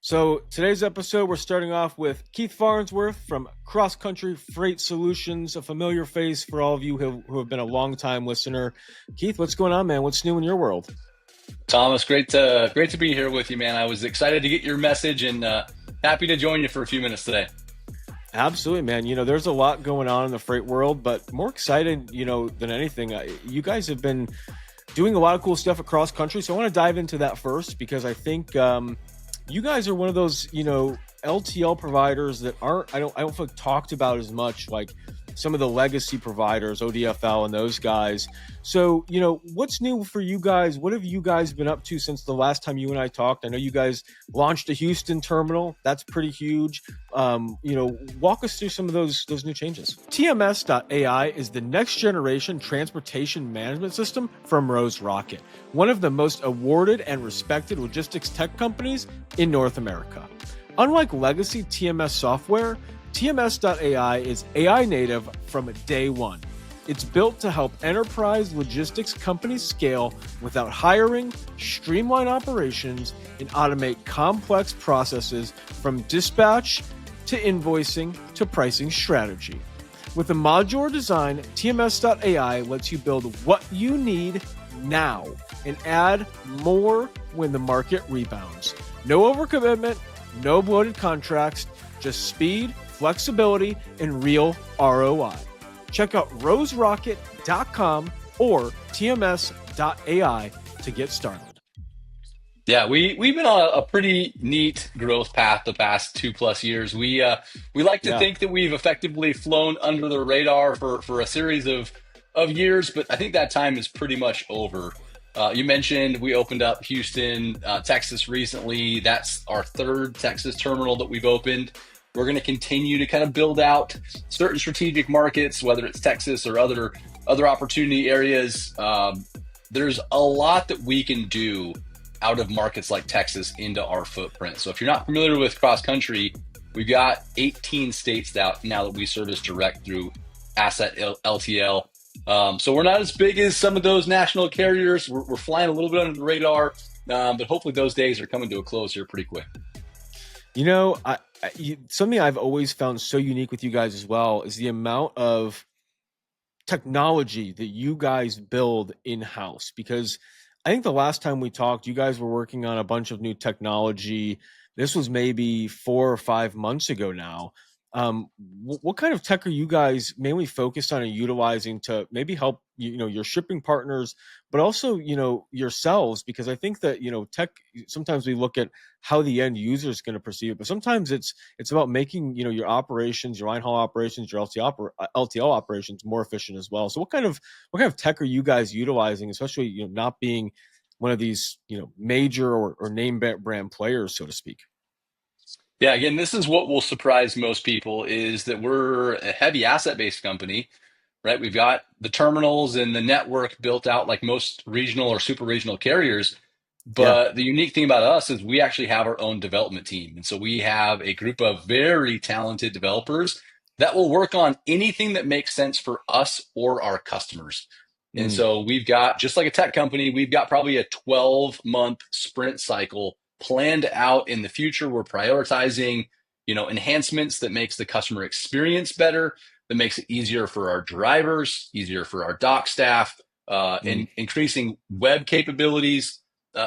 So today's episode, we're starting off with Keith Farnsworth from CrossCountry Freight Solutions, a familiar face for all of you who have been a long-time listener. Keith, what's going on, man? What's new in your world? Thomas, great to be here with you, man. I was excited to get your message and happy to join you for a few minutes today. Absolutely, man. There's a lot going on in the freight world, but more excited, than anything. You guys have been doing a lot of cool stuff across country, so I want to dive into that first because I think you guys are one of those, LTL providers that I don't feel like talked about as much, like some of the legacy providers, ODFL and those guys. So, what's new for you guys? What have you guys been up to since the last time you and I talked? I know you guys launched a Houston terminal. That's pretty huge. Walk us through some of those new changes. TMS.ai is the next generation transportation management system from RoseRocket, one of the most awarded and respected logistics tech companies in North America. Unlike legacy TMS software, TMS.ai is AI native from day one. It's built to help enterprise logistics companies scale without hiring, streamline operations, and automate complex processes from dispatch to invoicing to pricing strategy. With a modular design, TMS.ai lets you build what you need now and add more when the market rebounds. No overcommitment, no bloated contracts, just speed, flexibility, and real ROI. Check out RoseRocket.com or TMS.ai to get started. Yeah, we've been on a pretty neat growth path the past 2+ years. We like to think that we've effectively flown under the radar for a series of years, but I think that time is pretty much over. You mentioned we opened up Houston, Texas recently. That's our third Texas terminal that we've opened. We're going to continue to kind of build out certain strategic markets, whether it's Texas or other opportunity areas. There's a lot that we can do out of markets like Texas into our footprint. So if you're not familiar with cross country, we've got 18 states now that we service direct through asset LTL. So we're not as big as some of those national carriers. We're flying a little bit under the radar, but hopefully those days are coming to a close here pretty quick. Something I've always found so unique with you guys as well is the amount of technology that you guys build in-house. Because I think the last time we talked, you guys were working on a bunch of new technology. This was maybe 4 or 5 months ago now. What kind of tech are you guys mainly focused on and utilizing to maybe help your shipping partners, but also yourselves? Because I think that tech, sometimes we look at how the end user is going to perceive it, but sometimes it's about making your operations, your line haul operations, your LTL operations more efficient as well. So what kind of tech are you guys utilizing, especially not being one of these major or name brand players, so to speak? Yeah, again, this is what will surprise most people is that we're a heavy asset-based company, right? We've got the terminals and the network built out like most regional or super regional carriers. Yeah. But the unique thing about us is we actually have our own development team. And so we have a group of very talented developers that will work on anything that makes sense for us or our customers. And so we've got, just like a tech company, we've got probably a 12-month sprint cycle planned out in the future. We're prioritizing, enhancements that makes the customer experience better, that makes it easier for our drivers, easier for our dock staff, and increasing web capabilities.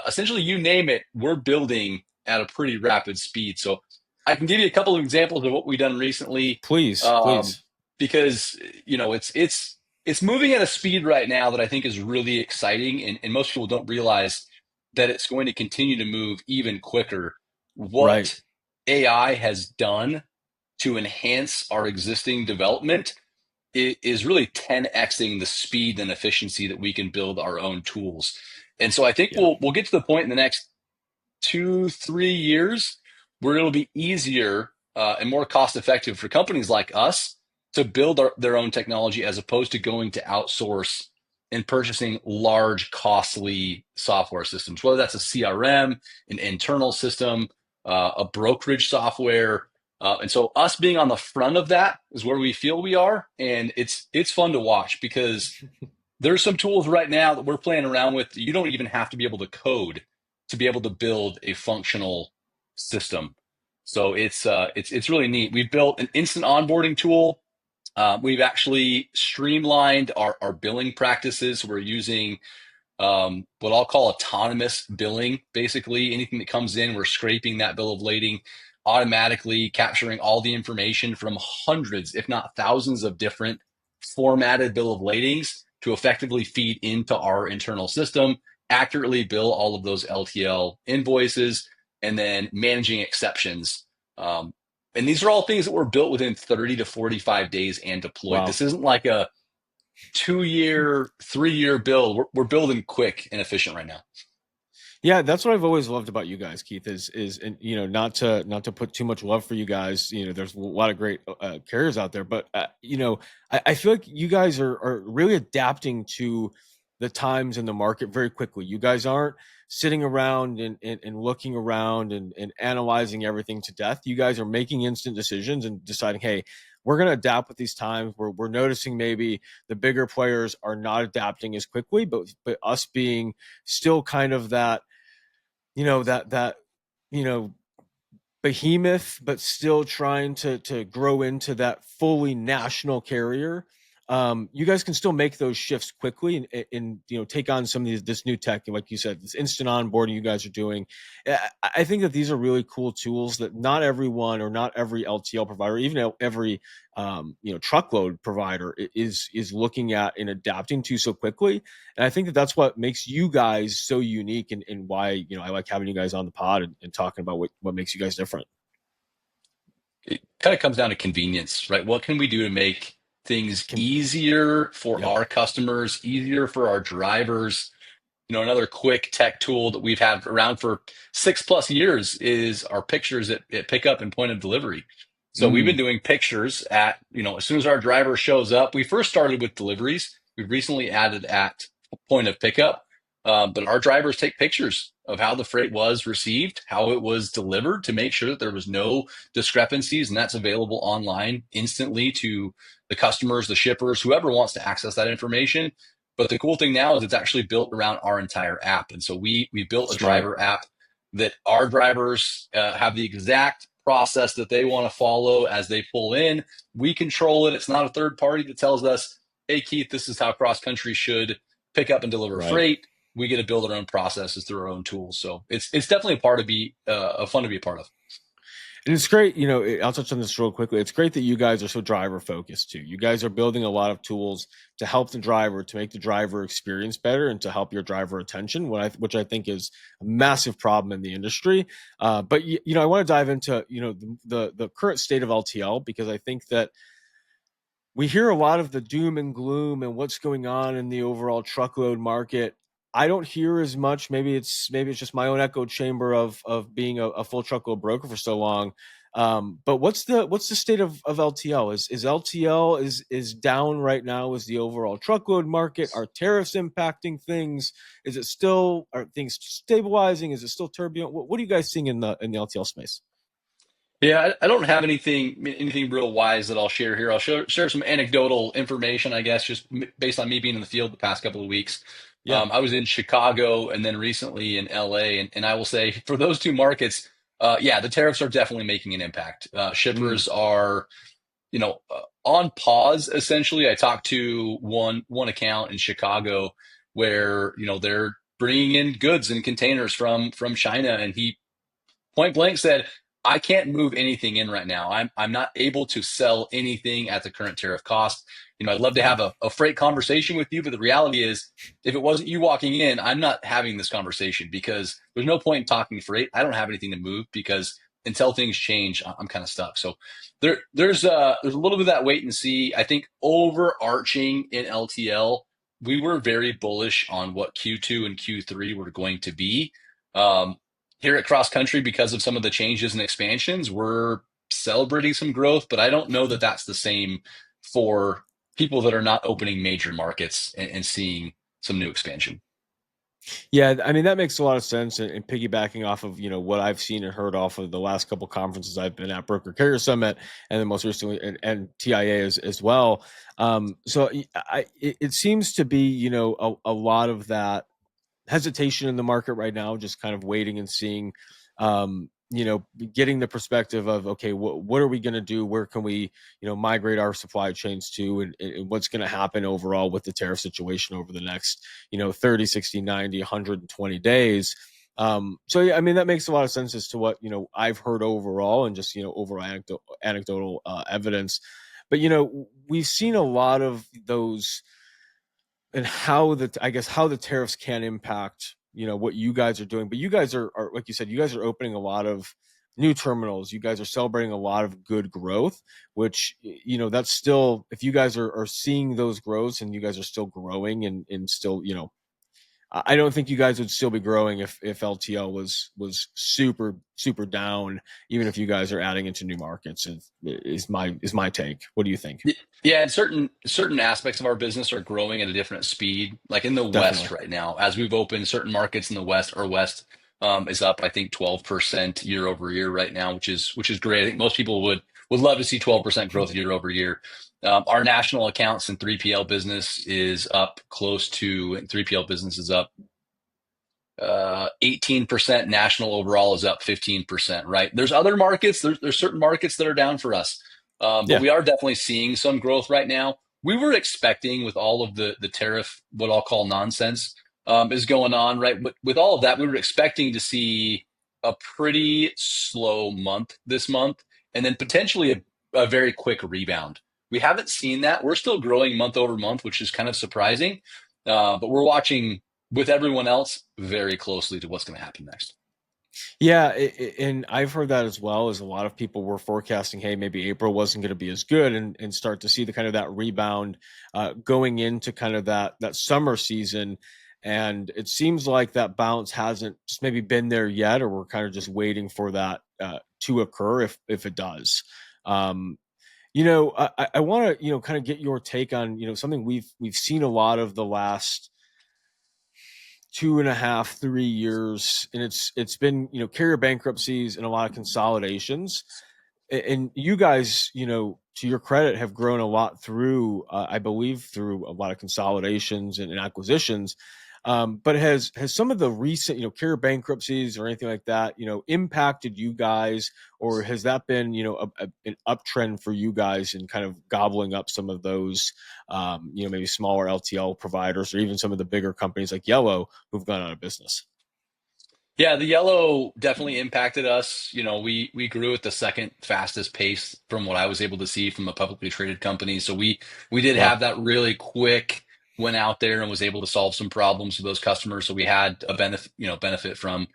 Essentially, you name it, we're building at a pretty rapid speed. So I can give you a couple of examples of what we've done recently, Please. because it's moving at a speed right now that I think is really exciting, and most people don't realize that it's going to continue to move even quicker. What Right. AI has done to enhance our existing development is really 10xing the speed and efficiency that we can build our own tools. And so I think Yeah. we'll get to the point in the next 2-3 years where it'll be easier and more cost effective for companies like us to build their own technology as opposed to going to outsource and purchasing large, costly software systems, whether that's a CRM, an internal system, a brokerage software. And so us being on the front of that is where we feel we are. And it's fun to watch because there's some tools right now that we're playing around with. You don't even have to be able to code to be able to build a functional system. So it's really neat. We've built an instant onboarding tool. We've actually streamlined our billing practices. We're using what I'll call autonomous billing. Basically, anything that comes in, we're scraping that bill of lading automatically, capturing all the information from hundreds, if not thousands, of different formatted bill of ladings to effectively feed into our internal system, accurately bill all of those LTL invoices, and then managing exceptions. And these are all things that were built within 30 to 45 days and deployed. Wow. This isn't like a 2 year, 3 year build. We're building quick and efficient right now. Yeah, that's what I've always loved about you guys, Keith. And not to put too much love for you guys. There's a lot of great carriers out there, but I feel like you guys are really adapting to the times in the market very quickly. You guys aren't sitting around and looking around and analyzing everything to death. You guys are making instant decisions and deciding, hey, we're going to adapt with these times. We're noticing maybe the bigger players are not adapting as quickly, but us being still kind of that that behemoth, but still trying to grow into that fully national carrier. You guys can still make those shifts quickly and take on some of this new tech, like you said, this instant onboarding you guys are doing. I think that these are really cool tools that not everyone or not every LTL provider, even every truckload provider is looking at and adapting to so quickly. And I think that that's what makes you guys so unique, and why I like having you guys on the pod and talking about what makes you guys different. It kind of comes down to convenience, right? What can we do to make things Can easier for Yep. our customers, easier for our drivers? Another quick tech tool that we've had around for 6+ years is our pictures at pickup and point of delivery. So we've been Mm, doing pictures at, as soon as our driver shows up. We first started with deliveries. We've recently added at point of pickup. But our drivers take pictures of how the freight was received, how it was delivered, to make sure that there was no discrepancies. And that's available online instantly to the customers, the shippers, whoever wants to access that information. But the cool thing now is it's actually built around our entire app. And so we built a smart. driver app that our drivers have the exact process that they want to follow as they pull in. We control it. It's not a third party that tells us, hey, Keith, this is how CrossCountry should pick up and deliver Right. freight. We get to build our own processes through our own tools. So it's definitely a part of fun to be a part of. And it's great, I'll touch on this real quickly. It's great that you guys are so driver focused too. You guys are building a lot of tools to help the driver, to make the driver experience better, and to help your driver retention, which I think is a massive problem in the industry. But I want to dive into the current state of LTL, because I think that we hear a lot of the doom and gloom and what's going on in the overall truckload market. I don't hear as much. Maybe it's just my own echo chamber of being a full truckload broker for so long. But what's the state of LTL? Is LTL is down right now? Is the overall truckload market? Are tariffs impacting things? Are things stabilizing? Is it still turbulent? What are you guys seeing in the LTL space? Yeah, I don't have anything real wise that I'll share here. I'll share some anecdotal information, I guess, just based on me being in the field the past couple of weeks. Yeah. I was in Chicago and then recently in LA, and I will say for those two markets, yeah, the tariffs are definitely making an impact. Mm, Shippers are, on pause essentially. I talked to one account in Chicago where they're bringing in goods and containers from China, and he point blank said, I can't move anything in right now. I'm not able to sell anything at the current tariff cost. I'd love to yeah. have a freight conversation with you, but the reality is, if it wasn't you walking in, I'm not having this conversation, because there's no point in talking freight. I don't have anything to move, because until things change, I'm kind of stuck. So there's a little bit of that wait and see. I think overarching in LTL, we were very bullish on what Q2 and Q3 were going to be. Um, Here at CrossCountry, because of some of the changes and expansions, we're celebrating some growth, but I don't know that that's the same for people that are not opening major markets and seeing some new expansion. Yeah, I mean that makes a lot of sense, and piggybacking off of what I've seen and heard off of the last couple conferences I've been at, Broker Carrier Summit, and then most recently and TIA as well. So it seems to be a lot of that hesitation in the market right now, just kind of waiting and seeing. getting the perspective of, okay, what are we going to do? Where can we, migrate our supply chains to, and what's going to happen overall with the tariff situation over the next, 30, 60, 90, 120 days. So yeah, I mean, that makes a lot of sense as to what, I've heard overall, and just, overall anecdotal evidence. But, we've seen a lot of those, and I guess how the tariffs can impact, what you guys are doing. But you guys are, like you said, you guys are opening a lot of new terminals. You guys are celebrating a lot of good growth, which, that's still, if you guys are seeing those growths and you guys are still growing, and still, I don't think you guys would still be growing if LTL was super down, even if you guys are adding into new markets. Is my take. What do you think? Yeah, and certain aspects of our business are growing at a different speed. Like in the West Definitely. right now, as we've opened certain markets in the West, our West is up, I think, 12% year over year right now, which is great. I think most people would love to see 12% growth year over year. Our national accounts and 3PL business is up close to, and 3PL business is up 18%. National overall is up 15%, right? There's other markets, there's certain markets that are down for us. But Yeah. we are definitely seeing some growth right now. We were expecting, with all of the tariff, what I'll call nonsense, is going on, right? But with all of that, we were expecting to see a pretty slow month this month, and then potentially a very quick rebound. We haven't seen that. We're still growing month over month, which is kind of surprising. But we're watching with everyone else very closely to what's going to happen next. Yeah, and I've heard that as well. As a lot of people were forecasting, hey, maybe April wasn't going to be as good, and start to see the kind of that rebound going into kind of that summer season. And it seems like that bounce hasn't just maybe been there yet, or we're kind of just waiting for that to occur, if it does. Um, I want to, kind of get your take on, something we've seen a lot of the last 2.5, 3 years, and it's been, carrier bankruptcies and a lot of consolidations. And you guys, to your credit, have grown a lot through, I believe, through a lot of consolidations and acquisitions. But has some of the recent, carrier bankruptcies or anything like that, impacted you guys, or has that been, an uptrend for you guys in kind of gobbling up some of those, maybe smaller LTL providers, or even some of the bigger companies like Yellow who've gone out of business? Yeah, the yellow definitely impacted us. We grew at the second fastest pace from what I was able to see from a publicly traded company. So we did Wow. have that really quick, went out there and was able to solve some problems for those customers. So we had a benefit from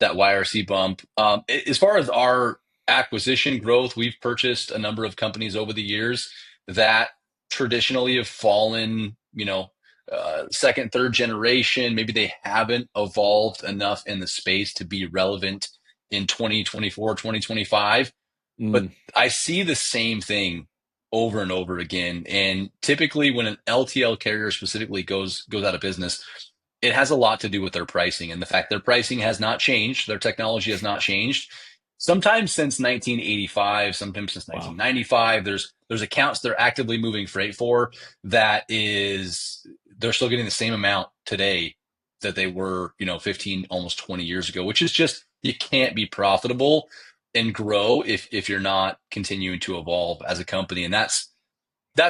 that YRC bump. As far as our acquisition growth, we've purchased a number of companies over the years that traditionally have fallen, second, third generation. Maybe they haven't evolved enough in the space to be relevant in 2024, 2025. But Mm, I see the same thing over and over again. And typically when an LTL carrier specifically goes out of business, it has a lot to do with their pricing and the fact their pricing has not changed. Their technology has not changed. Sometimes since 1985, sometimes since wow. 1995, there's accounts they're actively moving freight for that is they're still getting the same amount today that they were, 15, almost 20 years ago, which is just you can't be profitable and grow if you're not continuing to evolve as a company. And that's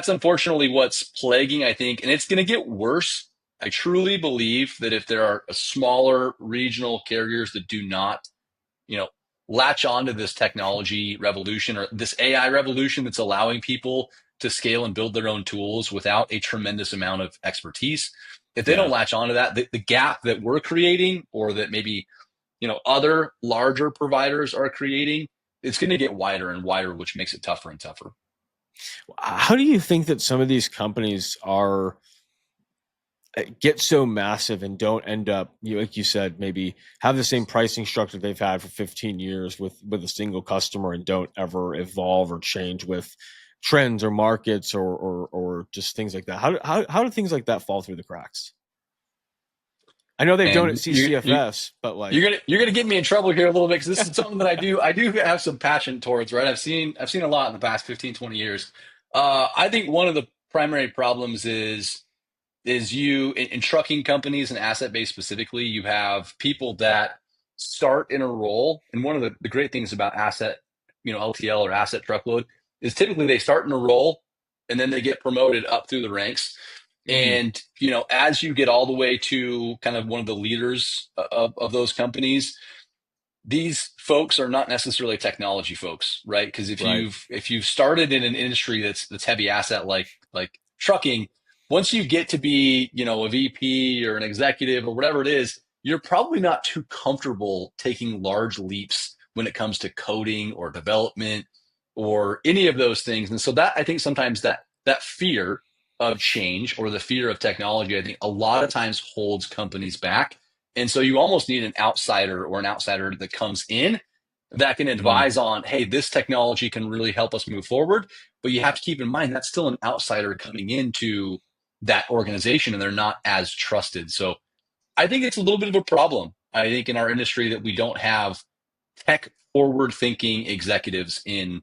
unfortunately what's plaguing, I think, and it's going to get worse. I truly believe that if there are smaller regional carriers that do not, you know, latch onto this technology revolution or this AI revolution that's allowing people to scale and build their own tools without a tremendous amount of expertise, if they don't Yeah. latch onto that, the gap that we're creating or that maybe, other larger providers are creating, it's going to get wider and wider, which makes it tougher and tougher. How do you think that some of these companies are get so massive and don't end up, like you said, maybe have the same pricing structure they've had for 15 years with a single customer, and don't ever evolve or change with trends or markets, or just things like that? How do things like that fall through the cracks? I know they've done it And at CCFS, but like, you're gonna get me in trouble here a little bit because this is something that I do have some passion towards, right? I've seen a lot in the past 15, 20 years. I think one of the primary problems is you in trucking companies and asset based specifically, you have people that start in a role, and one of the great things about asset, LTL or asset truckload, is typically they start in a role and then they get promoted up through the ranks. Mm, And, as you get all the way to kind of one of the leaders of those companies, these folks are not necessarily technology folks, right? Because if right. you've started in an industry that's heavy asset like trucking, once you get to be, a VP or an executive or whatever it is, you're probably not too comfortable taking large leaps when it comes to coding or development or any of those things. And so that, I think, sometimes that fear of change or the fear of technology, I think a lot of times holds companies back. And so you almost need an outsider or an outsider that comes in that can Mhm. advise on, hey, this technology can really help us move forward. But you have to keep in mind that's still an outsider coming into that organization and they're not as trusted. So I think it's a little bit of a problem. I think in our industry that we don't have tech forward thinking executives in,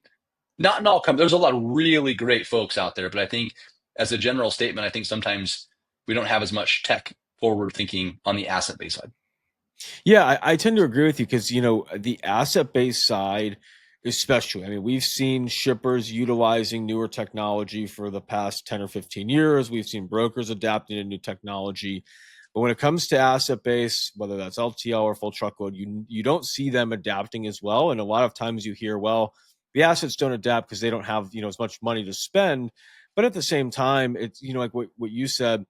not in all companies. There's a lot of really great folks out there, but I think as a general statement, I think sometimes we don't have as much tech forward thinking on the asset based side. Yeah, I tend to agree with you because, the asset based side, especially, I mean, we've seen shippers utilizing newer technology for the past 10 or 15 years. We've seen brokers adapting to new technology. But when it comes to asset based, whether that's LTL or full truckload, you don't see them adapting as well. And a lot of times you hear, well, the assets don't adapt because they don't have, as much money to spend. But at the same time, it's, like what you said,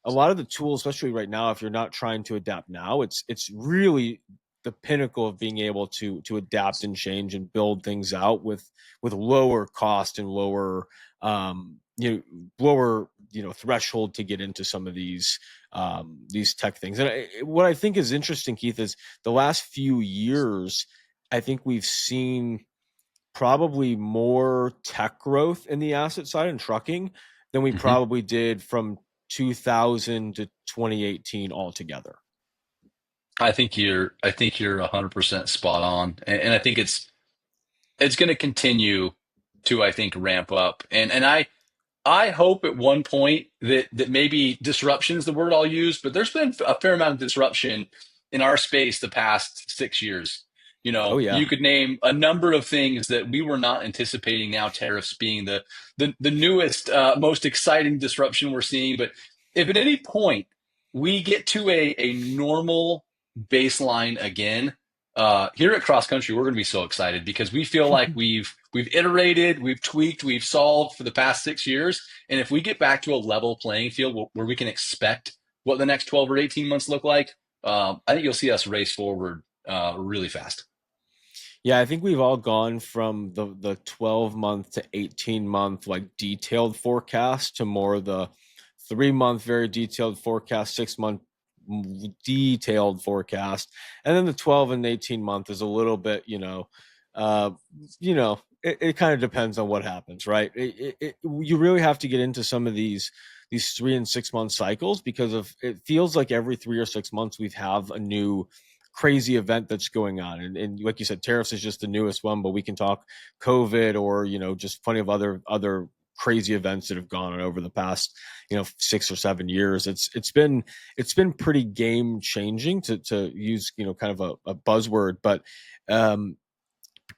a lot of the tools, especially right now, if you're not trying to adapt now, it's really the pinnacle of being able to adapt and change and build things out with lower cost and lower lower threshold to get into some of these tech things. And what I think is interesting, Keith, is the last few years, I think we've seen probably more tech growth in the asset side and trucking than we Mhm. probably did from 2000 to 2018 altogether. I think you're 100% spot on, and I think it's going to continue to, I think, ramp up, and I hope at one point that maybe disruption is the word I'll use, but there's been a fair amount of disruption in our space the past 6 years. Oh You yeah. could name a number of things that we were not anticipating. Now, tariffs being the newest, most exciting disruption we're seeing. But if at any point we get to a normal baseline again, here at CrossCountry, we're going to be so excited because we feel like we've iterated, we've tweaked, we've solved for the past 6 years, and if we get back to a level playing field where we can expect what the next 12 or 18 months look like, I think you'll see us race forward really fast. Yeah, I think we've all gone from the 12-month to 18-month like detailed forecast to more the 3-month very detailed forecast, 6-month detailed forecast, and then the 12 and 18-month is a little bit, uh, it kind of depends on what happens, right? You really have to get into some of these 3 and 6 month cycles because of it feels like every 3 or 6 months we have a new crazy event that's going on. And like you said, tariffs is just the newest one, but we can talk COVID or, just plenty of other crazy events that have gone on over the past, 6 or 7 years. It's been pretty game changing to use, kind of a buzzword, but um,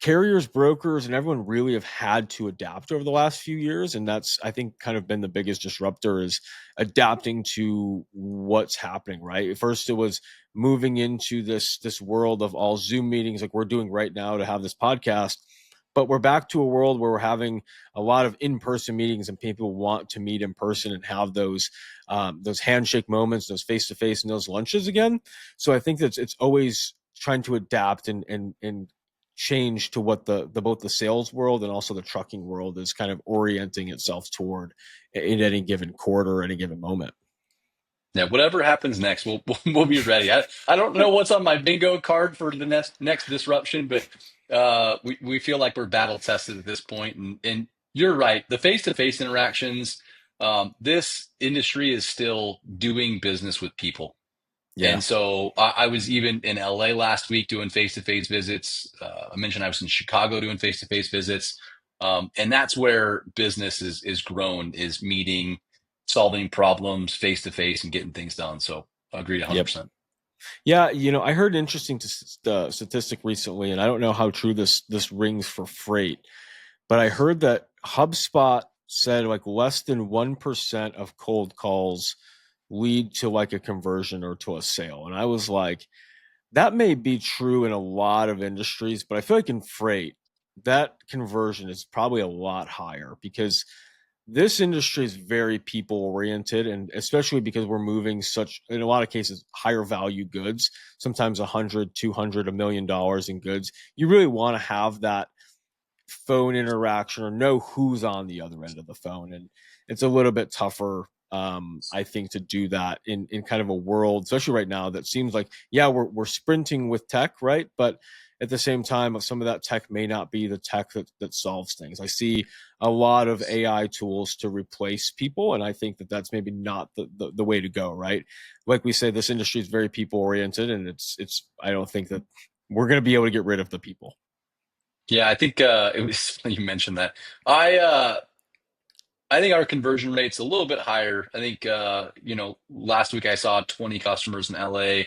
carriers, brokers, and everyone really have had to adapt over the last few years, and that's I think kind of been the biggest disruptor is adapting to what's happening. Right, first it was moving into this world of all Zoom meetings, like we're doing right now to have this podcast. But we're back to a world where we're having a lot of in-person meetings, and people want to meet in person and have those handshake moments, those face-to-face, and those lunches again. So I think that it's always trying to adapt and change to what the both the sales world and also the trucking world is kind of orienting itself toward in any given quarter or any given moment. Yeah, whatever happens next, we'll be ready. I don't know what's on my bingo card for the next disruption, but we feel like we're battle tested at this point. And you're right, the face to face interactions. This industry is still doing business with people. Yeah. And so I was even in LA last week doing face-to-face visits. I mentioned I was in Chicago doing face-to-face visits. And that's where business is grown, is meeting, solving problems face to face and getting things done. So I agree Yep. 100%. Yeah, I heard an interesting statistic recently, and I don't know how true this rings for freight, but I heard that HubSpot said like less than 1% of cold calls lead to like a conversion or to a sale. And I was like, that may be true in a lot of industries, but I feel like in freight, that conversion is probably a lot higher because this industry is very people oriented, and especially because we're moving such, in a lot of cases, higher value goods, sometimes 100, 200, $1 million in goods. You really want to have that phone interaction or know who's on the other end of the phone. And it's a little bit tougher, I think, to do that in kind of a world, especially right now, that seems like, yeah, we're sprinting with tech, right? But at the same time, some of that tech may not be the tech that solves things. I see a lot of AI tools to replace people, and I think that that's maybe not the way to go, right? Like we say, this industry is very people oriented, and it's I don't think that we're going to be able to get rid of the people. Yeah, I think it was funny you mentioned that. I uh, I think our conversion rate's a little bit higher. I think last week I saw 20 customers in LA.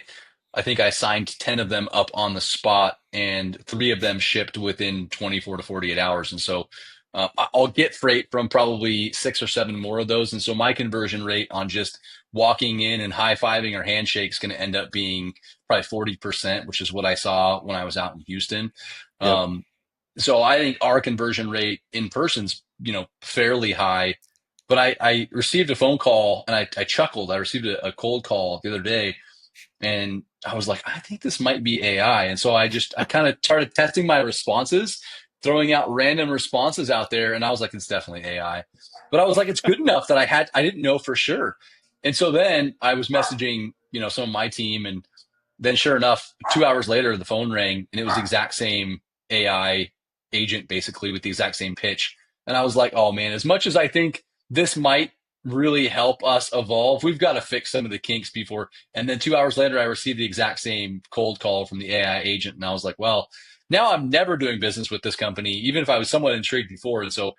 I think I signed 10 of them up on the spot, and three of them shipped within 24 to 48 hours. And so I'll get freight from probably six or seven more of those. And so my conversion rate on just walking in and high-fiving or handshake is going to end up being probably 40%, which is what I saw when I was out in Houston. Yep. Um, so I think our conversion rate in person's, fairly high. But I received a phone call and I chuckled. I received a cold call the other day and I was like, I think this might be AI. And so I kind of started testing my responses, throwing out random responses out there. And I was like, it's definitely AI. But I was like, it's good enough that I didn't know for sure. And so then I was messaging, some of my team, and then sure enough, 2 hours later, the phone rang and it was the exact same AI agent, basically with the exact same pitch. And I was like, oh man, as much as I think this might really help us evolve, we've got to fix some of the kinks before. And then 2 hours later, I received the exact same cold call from the AI agent. And I was like, well, now I'm never doing business with this company, even if I was somewhat intrigued before. And so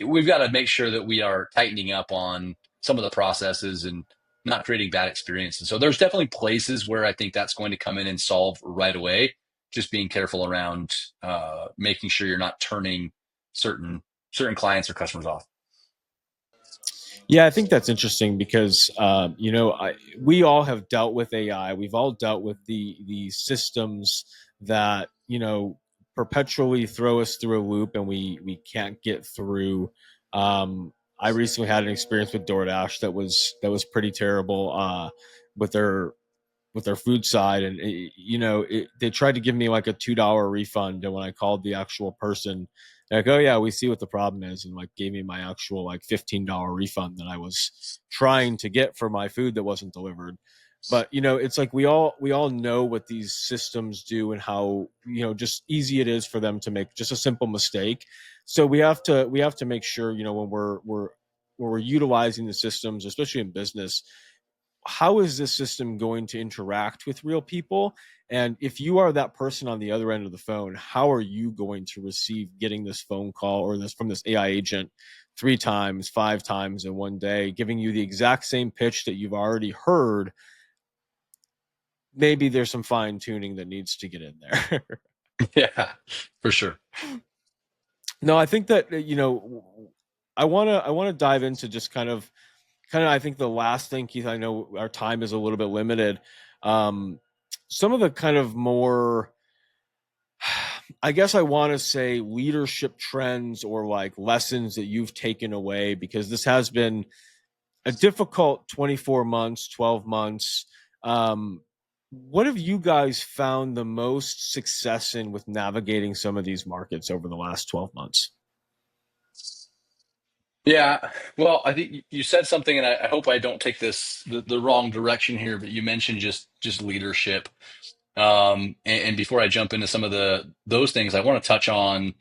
we've got to make sure that we are tightening up on some of the processes and not creating bad experiences. So there's definitely places where I think that's going to come in and solve right away. Just being careful around making sure you're not turning certain clients or customers off. Yeah, I think that's interesting because we all have dealt with AI. We've all dealt with the systems that perpetually throw us through a loop, and we can't get through. I recently had an experience with DoorDash that was pretty terrible with their with their food side, and they tried to give me like a $2 refund, and when I called the actual person, they're like, oh yeah, we see what the problem is, and like gave me my actual like $15 refund that I was trying to get for my food that wasn't delivered. But it's like we all know what these systems do and how just easy it is for them to make just a simple mistake. So we have to make sure when we're utilizing the systems, especially in business, how is this system going to interact with real people? And if you are that person on the other end of the phone, how are you going to receive getting this phone call or this from this AI agent three times, five times in one day, giving you the exact same pitch that you've already heard? Maybe there's some fine tuning that needs to get in there. Yeah, for sure. No, I think that I want to dive into just kind of I think the last thing, Keith. I know our time is a little bit limited. Um, some of the kind of more, I guess I want to say, leadership trends or like lessons that you've taken away, because this has been a difficult 24 months, 12 months. Um, what have you guys found the most success in with navigating some of these markets over the last 12 months? Yeah, well, I think you said something, and I hope I don't take this the wrong direction here, but you mentioned just leadership. And before I jump into some of those things, I want to touch on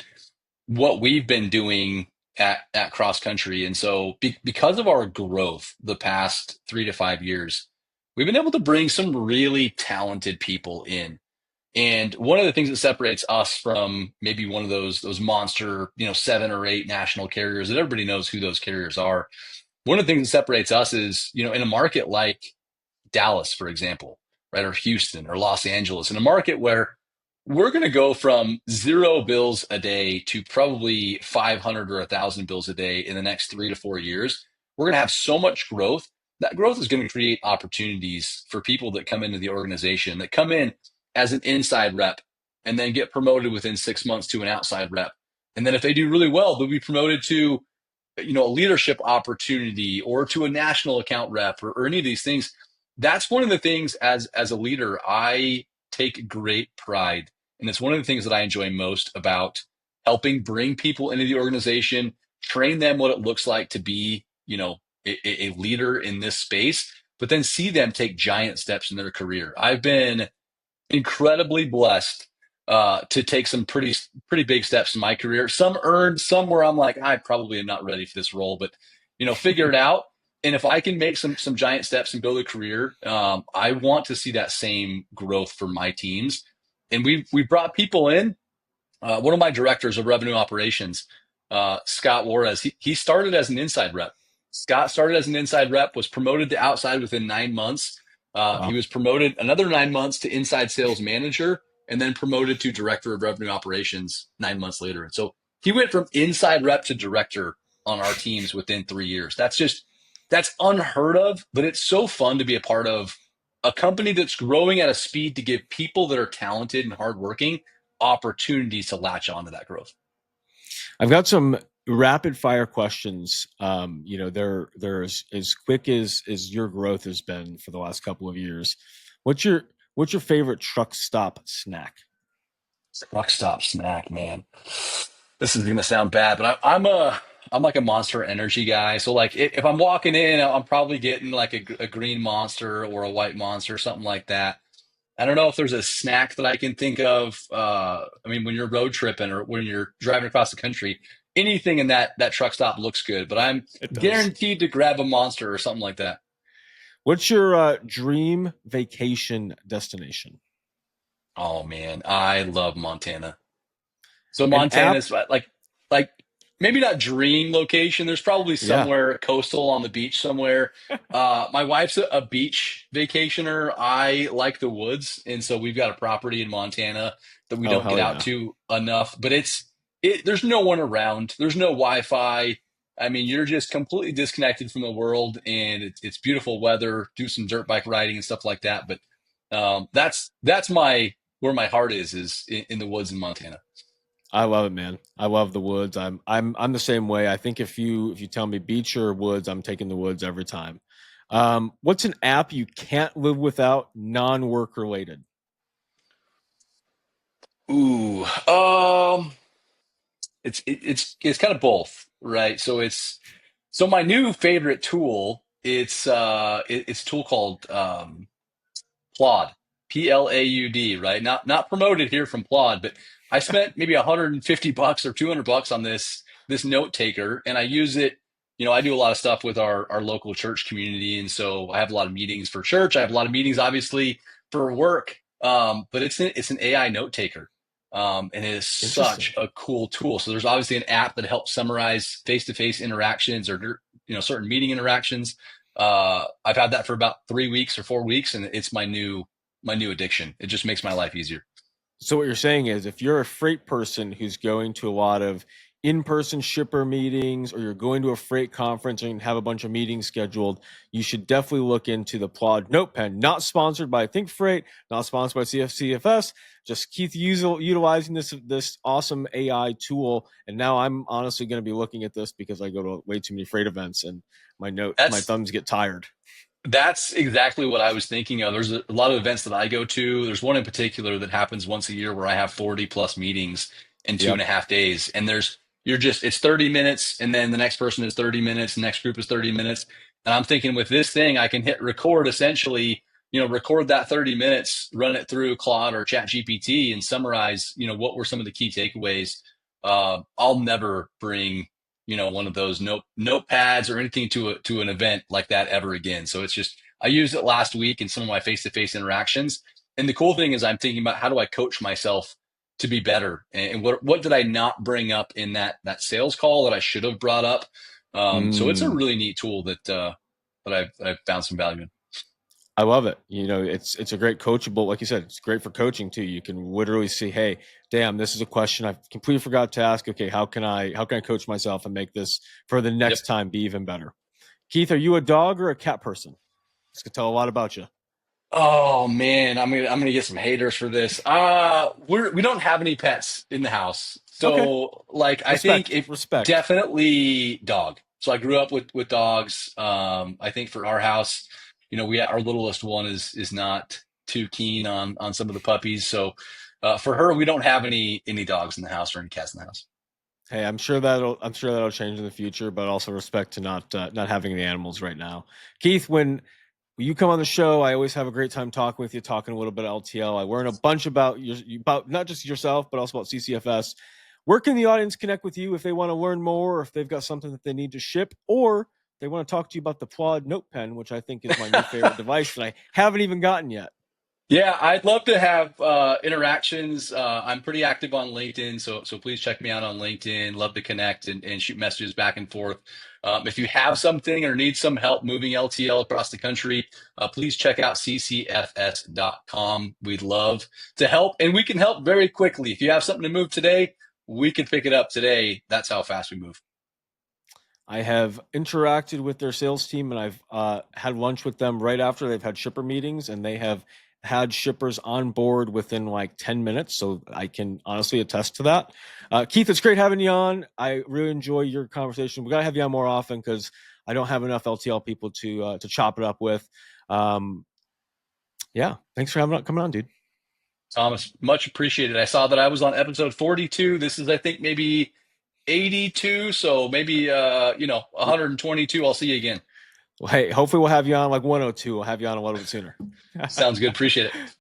what we've been doing at Cross Country. And so because of our growth the past 3 to 5 years, we've been able to bring some really talented people in. And one of the things that separates us from maybe one of those monster, seven or eight national carriers that everybody knows who those carriers are. One of the things that separates us is, in a market like Dallas, for example, right? Or Houston or Los Angeles, in a market where we're going to go from 0 bills a day to probably 500 or 1,000 bills a day in the next 3 to 4 years. We're going to have so much growth. That growth is going to create opportunities for people that come into the organization, that come in as an inside rep and then get promoted within 6 months to an outside rep. And then if they do really well, they'll be promoted to, a leadership opportunity or to a national account rep, or any of these things. That's one of the things as a leader I take great pride, and it's one of the things that I enjoy most about helping bring people into the organization, train them what it looks like to be, a leader in this space, but then see them take giant steps in their career. I've been incredibly blessed to take some pretty big steps in my career. Some earned, some where I'm like, I probably am not ready for this role, but figure it out. And if I can make some giant steps and build a career, I want to see that same growth for my teams. And we brought people in. One of my directors of revenue operations, Scott Juarez, he started as an inside rep. Scott started as an inside rep, was promoted to outside within 9 months. He Wow. was promoted another 9 months to inside sales manager, and then promoted to director of revenue operations 9 months later. And so he went from inside rep to director on our teams within 3 years. That's unheard of, but it's so fun to be a part of a company that's growing at a speed to give people that are talented and hardworking opportunities to latch onto that growth. I've got some rapid fire questions. They're as quick as your growth has been for the last couple of years. What's your favorite truck stop snack? Truck stop snack, man. This is gonna sound bad, but I'm like a Monster Energy guy. So like if I'm walking in, I'm probably getting like a green Monster or a white Monster, something like that. I don't know if there's a snack that I can think of. I mean, when you're road tripping or when you're driving across the country, anything in that truck stop looks good. But I'm It does. guaranteed to grab a Monster or something like that. What's your dream vacation destination? Oh man, I love Montana. So An app? Montana's like maybe not dream location. There's probably Yeah. somewhere coastal on the beach somewhere. My wife's a beach vacationer. I like the woods, and so we've got a property in Montana that we Oh, don't get hell out yeah. to enough. But there's no one around. There's no Wi-Fi. I mean, you're just completely disconnected from the world, and it's beautiful weather. Do some dirt bike riding and stuff like that. But that's my where my heart is in the woods in Montana. I love it, man. I love the woods. I'm the same way. I think if you tell me beach or woods, I'm taking the woods every time. What's an app you can't live without, non-work related? Ooh, it's kind of both, right? So my new favorite tool. It's a tool called Plod, Plaud, right? Not promoted here from Plod, but I spent maybe $150 or $200 on this note taker, and I use it. I do a lot of stuff with our local church community, and so I have a lot of meetings for church. I have a lot of meetings, obviously, for work. But it's an AI note taker, and it is Interesting. such a cool tool. So there's obviously an app that helps summarize face-to-face interactions or certain meeting interactions. I've had that for about 3 weeks or 4 weeks, and it's my new addiction. It just makes my life easier. So what you're saying is if you're a freight person who's going to a lot of in-person shipper meetings, or you're going to a freight conference and have a bunch of meetings scheduled, you should definitely look into the Plod Note Pen. Not sponsored by Think Freight, not sponsored by CFCFS, just Keith utilizing this awesome AI tool. And now I'm honestly going to be looking at this because I go to way too many freight events and my That's thumbs get tired. That's exactly what I was thinking of. There's a lot of events that I go to. There's one in particular that happens once a year where I have 40 plus meetings in two and Yep. a half days. And it's 30 minutes, and then the next person is 30 minutes, the next group is 30 minutes. And I'm thinking with this thing, I can hit record essentially, record that 30 minutes, run it through Claude or Chat GPT and summarize, what were some of the key takeaways. I'll never bring one of those notepads or anything to an event like that ever again. So it's just I used it last week in some of my face-to-face interactions. And the cool thing is I'm thinking about how do I coach myself to be better, and what did I not bring up in that sales call that I should have brought up. So it's a Mm. really neat tool that I've found some value in. I love it. It's a great coachable, like you said, it's great for coaching too. You can literally see, hey, damn, this is a question I completely forgot to ask. Okay, how can I coach myself and make this for the Yep. next time be even better? Keith, are you a dog or a cat person? This could tell a lot about you. Oh man, I'm gonna get some haters for this. We don't have any pets in the house, Okay, so like I think respect, if respect. definitely dog. So I grew up with dogs. I think for our house, we our littlest one is not too keen on some of the puppies. So for her, we don't have any dogs in the house or any cats in the house. Hey, I'm sure that'll change in the future, but also respect to not having the animals right now. Keith, when you come on the show, I always have a great time talking with you, talking a little bit of LTL. I learn a bunch about about not just yourself, but also about CCFS. Where can the audience connect with you if they want to learn more, or if they've got something that they need to ship, or they want to talk to you about the Quad Note Pen, which I think is my new favorite device that I haven't even gotten yet. Yeah, I'd love to have interactions. I'm pretty active on LinkedIn, so please check me out on LinkedIn. Love to connect and shoot messages back and forth. If you have something or need some help moving LTL across the country, please check out ccfs.com. We'd love to help, and we can help very quickly. If you have something to move today, we can pick it up today. That's how fast we move. I have interacted with their sales team, and I've had lunch with them right after they've had shipper meetings, and they have had shippers on board within like 10 minutes. So I can honestly attest to that. Keith, it's great having you on. I really enjoy your conversation. We got to have you on more often because I don't have enough LTL people to chop it up with. Um, yeah, thanks for coming on, dude. Thomas, much appreciated. I saw that I was on episode 42. This is, I think, maybe 82. So maybe, 122. I'll see you again. Well, hey, hopefully we'll have you on like 102. We'll have you on a little bit sooner. Sounds good. Appreciate it.